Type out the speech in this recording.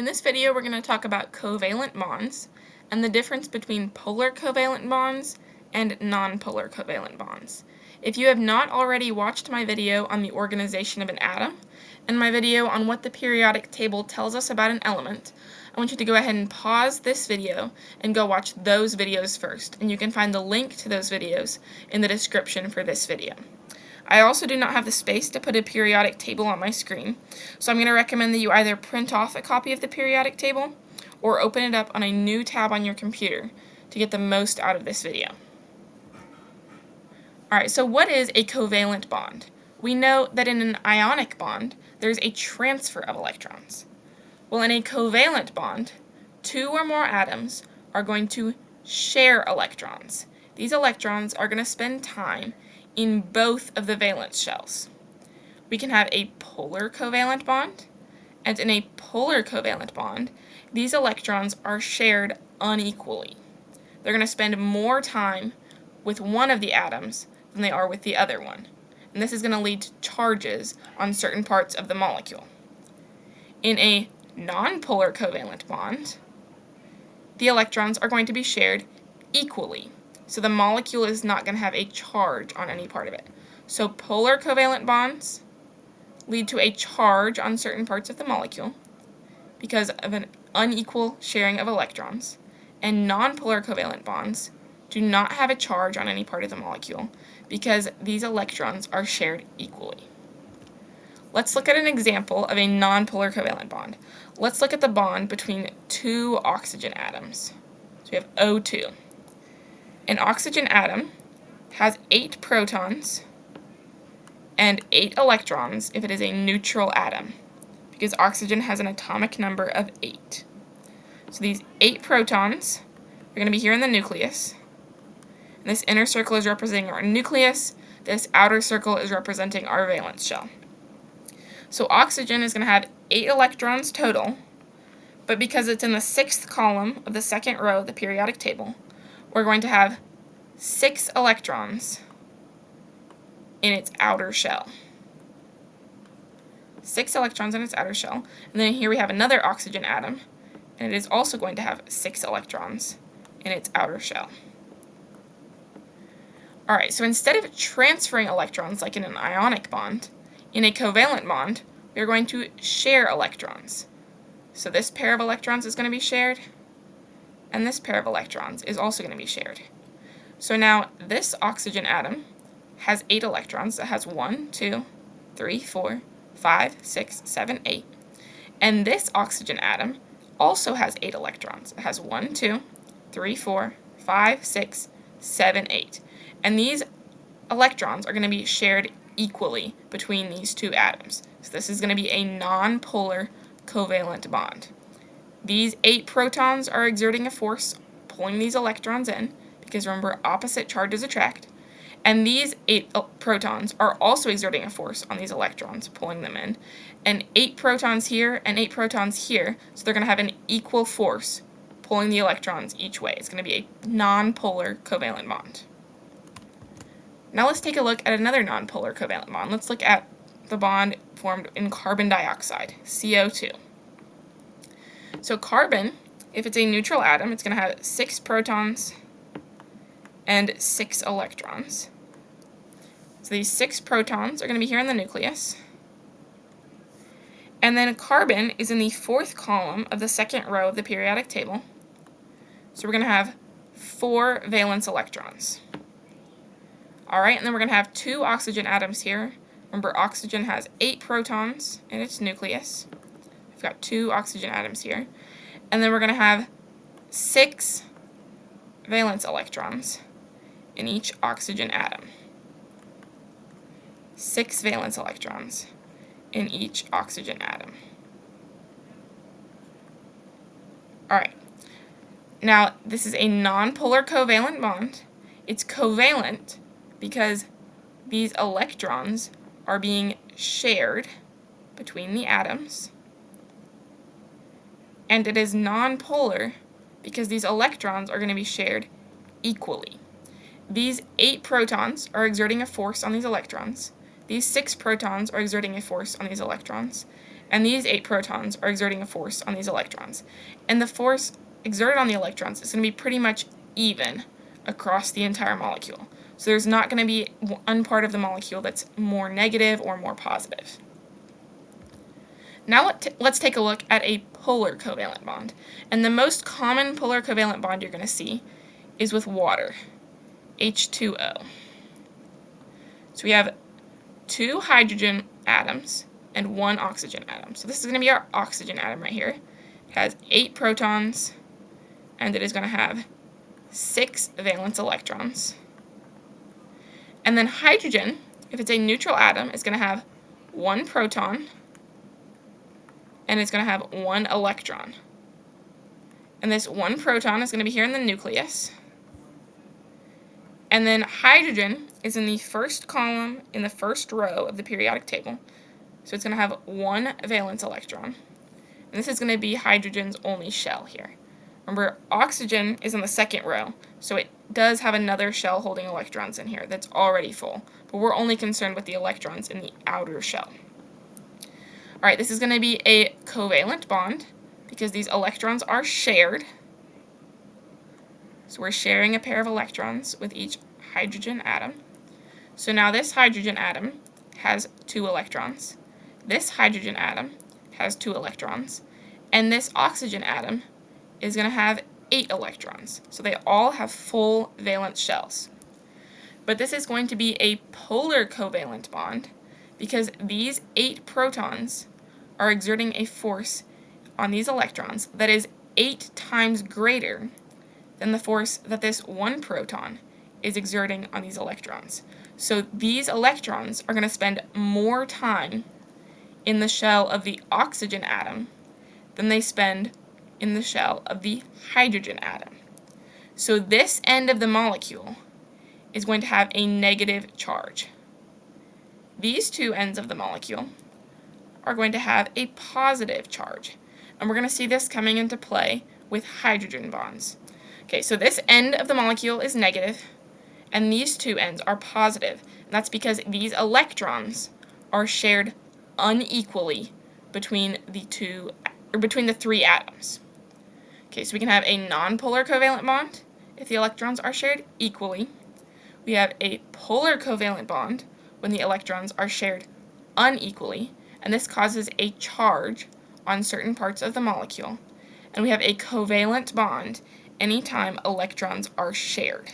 In this video, we're going to talk about covalent bonds and the difference between polar covalent bonds and nonpolar covalent bonds. If you have not already watched my video on the organization of an atom and my video on what the periodic table tells us about an element, I want you to go ahead and pause this video and go watch those videos first, and you can find the link to those videos in the description for this video. I also do not have the space to put a periodic table on my screen, so I'm going to recommend that you either print off a copy of the periodic table or open it up on a new tab on your computer to get the most out of this video. Alright, so what is a covalent bond? We know that in an ionic bond, there's a transfer of electrons. Well, in a covalent bond, two or more atoms are going to share electrons. These electrons are going to spend time in both of the valence shells. We can have a polar covalent bond, and in a polar covalent bond, these electrons are shared unequally. They're going to spend more time with one of the atoms than they are with the other one, and this is going to lead to charges on certain parts of the molecule. In a nonpolar covalent bond, the electrons are going to be shared equally. So the molecule is not going to have a charge on any part of it. So polar covalent bonds lead to a charge on certain parts of the molecule because of an unequal sharing of electrons. And nonpolar covalent bonds do not have a charge on any part of the molecule because these electrons are shared equally. Let's look at an example of a nonpolar covalent bond. Let's look at the bond between two oxygen atoms. So we have O2. An oxygen atom has 8 protons and 8 electrons if it is a neutral atom, because oxygen has an atomic number of 8. So these 8 protons are going to be here in the nucleus. And this inner circle is representing our nucleus. This outer circle is representing our valence shell. So oxygen is going to have 8 electrons total, but because it's in the 6th column of the second row of the periodic table, we're going to have 6 electrons in its outer shell. 6 electrons in its outer shell. And then here we have another oxygen atom, and it is also going to have 6 electrons in its outer shell. Alright, so instead of transferring electrons like in an ionic bond, in a covalent bond, we are going to share electrons. So this pair of electrons is going to be shared, and this pair of electrons is also going to be shared. So now this oxygen atom has 8 electrons. It has 1, 2, 3, 4, 5, 6, 7, 8. And this oxygen atom also has 8 electrons. It has 1, 2, 3, 4, 5, 6, 7, 8. And these electrons are going to be shared equally between these two atoms. So this is going to be a nonpolar covalent bond. These 8 protons are exerting a force pulling these electrons in, because remember, opposite charges attract. And these 8 protons are also exerting a force on these electrons, pulling them in. And 8 protons here and 8 protons here, so they're going to have an equal force pulling the electrons each way. It's going to be a nonpolar covalent bond. Now let's take a look at another nonpolar covalent bond. Let's look at the bond formed in carbon dioxide, CO2. So carbon, if it's a neutral atom, it's going to have 6 protons and 6 electrons. So these 6 protons are going to be here in the nucleus. And then carbon is in the 4th column of the second row of the periodic table. So we're going to have 4 valence electrons. Alright, and then we're going to have 2 oxygen atoms here. Remember, oxygen has 8 protons in its nucleus. We've got 2 oxygen atoms here. And then we're going to have 6 valence electrons in each oxygen atom. 6 valence electrons in each oxygen atom. Alright, now this is a nonpolar covalent bond. It's covalent because these electrons are being shared between the atoms. And it is nonpolar because these electrons are going to be shared equally. These 8 protons are exerting a force on these electrons. These 6 protons are exerting a force on these electrons. and these 8 protons are exerting a force on these electrons. And the force exerted on the electrons is going to be pretty much even across the entire molecule. So there's not going to be one part of the molecule that's more negative or more positive. Now let's take a look at a polar covalent bond. And the most common polar covalent bond you're going to see is with water, H2O. So we have 2 hydrogen atoms and 1 oxygen atom. So this is going to be our oxygen atom right here. It has 8 protons, and it is going to have 6 valence electrons. And then hydrogen, if it's a neutral atom, is going to have 1 proton, and it's going to have 1 electron. And this 1 proton is going to be here in the nucleus. And then hydrogen is in the first column in the first row of the periodic table. So it's going to have 1 valence electron. And this is going to be hydrogen's only shell here. Remember, oxygen is in the second row, so it does have another shell holding electrons in here that's already full. But we're only concerned with the electrons in the outer shell. Alright, this is going to be a covalent bond because these electrons are shared. So we're sharing a pair of electrons with each hydrogen atom. So now this hydrogen atom has 2 electrons. This hydrogen atom has 2 electrons. And this oxygen atom is going to have 8 electrons. So they all have full valence shells. But this is going to be a polar covalent bond because these 8 protons are exerting a force on these electrons that is 8 times greater than the force that this 1 proton is exerting on these electrons. So these electrons are going to spend more time in the shell of the oxygen atom than they spend in the shell of the hydrogen atom. So this end of the molecule is going to have a negative charge. These 2 ends of the molecule are going to have a positive charge. And we're going to see this coming into play with hydrogen bonds. Okay, so this end of the molecule is negative, and these 2 ends are positive. And that's because these electrons are shared unequally between the 3 atoms. Okay, so we can have a nonpolar covalent bond if the electrons are shared equally. We have a polar covalent bond when the electrons are shared unequally, and this causes a charge on certain parts of the molecule. And we have a covalent bond anytime electrons are shared.